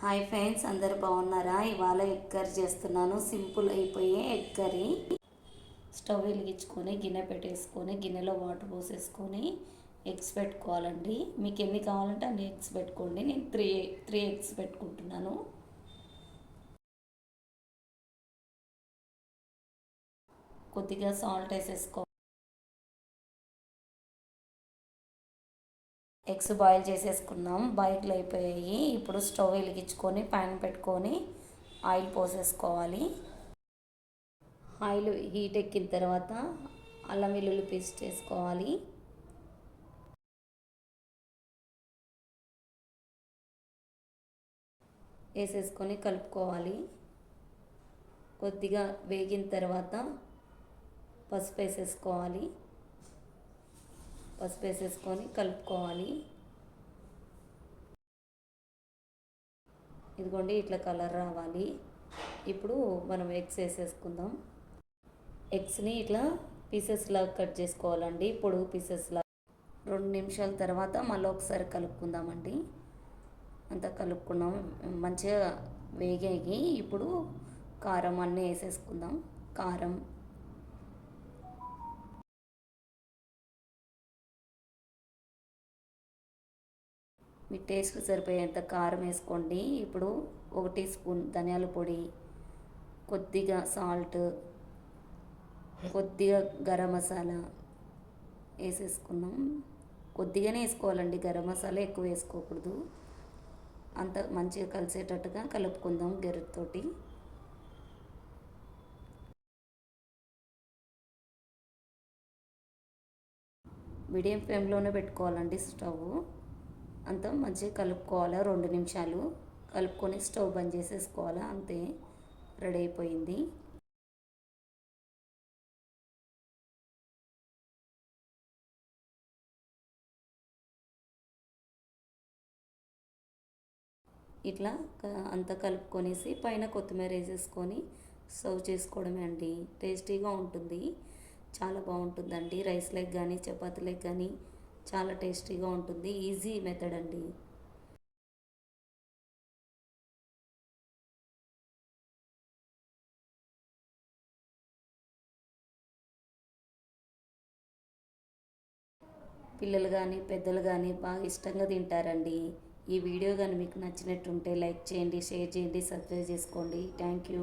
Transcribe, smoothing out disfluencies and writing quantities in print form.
Hi friends, అందరు బాగున్నారా? ఇవాళ ఎగ్ కర్రీ చేస్తున్నాను. సింపుల్ అయిపోయే ఎగ్ కర్రీ. స్టవ్ వెలిగించుకొని గిన్నె పెట్టేసుకొని గిన్నెలో వాటర్ పోసేసుకొని ఎగ్స్ పెట్టుకోవాలండి. మీకు ఎన్ని కావాలంటే అన్ని ఎగ్స్ పెట్టుకోండి. నేను త్రీ ఎగ్స్ పెట్టుకుంటున్నాను. కొద్దిగా సాల్ట్ వేసేసుకో. ఎగ్స్ బాయిల్ చేసేసుకున్నాం. బాయిల్ అయిపోయాయి. ఇప్పుడు స్టవ్ వెలిగించుకొని ప్యాన్ పెట్టుకొని ఆయిల్ పోసేసుకోవాలి. ఆయిల్ హీట్ ఎక్కిన తర్వాత అల్లం వెల్లుల్లి పేస్ట్ వేసుకోవాలి. వేసేసుకొని కలుపుకోవాలి. కొద్దిగా వేగిన తర్వాత పసుపు వేసేసుకోవాలి. పసుపు వేసేసుకొని కలుపుకోవాలి. ఇదిగోండి, ఇట్లా కలర్ రావాలి. ఇప్పుడు మనం ఎగ్స్ వేసేసుకుందాం. ఎగ్స్ని ఇట్లా పీసెస్లా కట్ చేసుకోవాలండి, పొడుగు పీసెస్లా. 2 నిమిషాల తర్వాత మళ్ళీ ఒకసారి కలుపుకుందామండి. అంతా కలుపుకున్నాం. మంచిగా వేగాయి. ఇప్పుడు కారం అన్నీ వేసేసుకుందాం. కారం, మీ టేస్ట్కి సరిపోయేంత కారం వేసుకోండి. ఇప్పుడు 1 టీ స్పూన్ ధనియాల పొడి, కొద్దిగా సాల్ట్, కొద్దిగా గరం మసాలా వేసేసుకున్నాం. కొద్దిగానే వేసుకోవాలండి, గరం మసాలా ఎక్కువ వేసుకోకూడదు. అంత మంచిగా కలిసేటట్టుగా కలుపుకుందాం గరిటెతోటి. మీడియం ఫ్లేమ్లోనే పెట్టుకోవాలండి స్టవ్. అంతా మంచిగా కలుపుకోవాలి. 2 నిమిషాలు కలుపుకొని స్టవ్ బంద్ చేసేసుకోవాలి. అంతే, రెడీ అయిపోయింది. ఇట్లా అంతా కలుపుకొనేసి పైన కొత్తిమీర వేసేసుకొని సర్వ్ చేసుకోవడమే అండి. టేస్టీగా ఉంటుంది, చాలా బాగుంటుందండి. రైస్ లెగ్ కానీ చపాతీ లెగ్ కానీ చాలా టేస్టీగా ఉంటుంది. ఈజీ మెథడ్ అండి. పిల్లలు కానీ పెద్దలు కానీ బాగా ఇష్టంగా తింటారండి. ఈ వీడియో కానీ మీకు నచ్చినట్టుంటే లైక్ చేయండి, షేర్ చేయండి, సబ్స్క్రైబ్ చేసుకోండి. Thank you.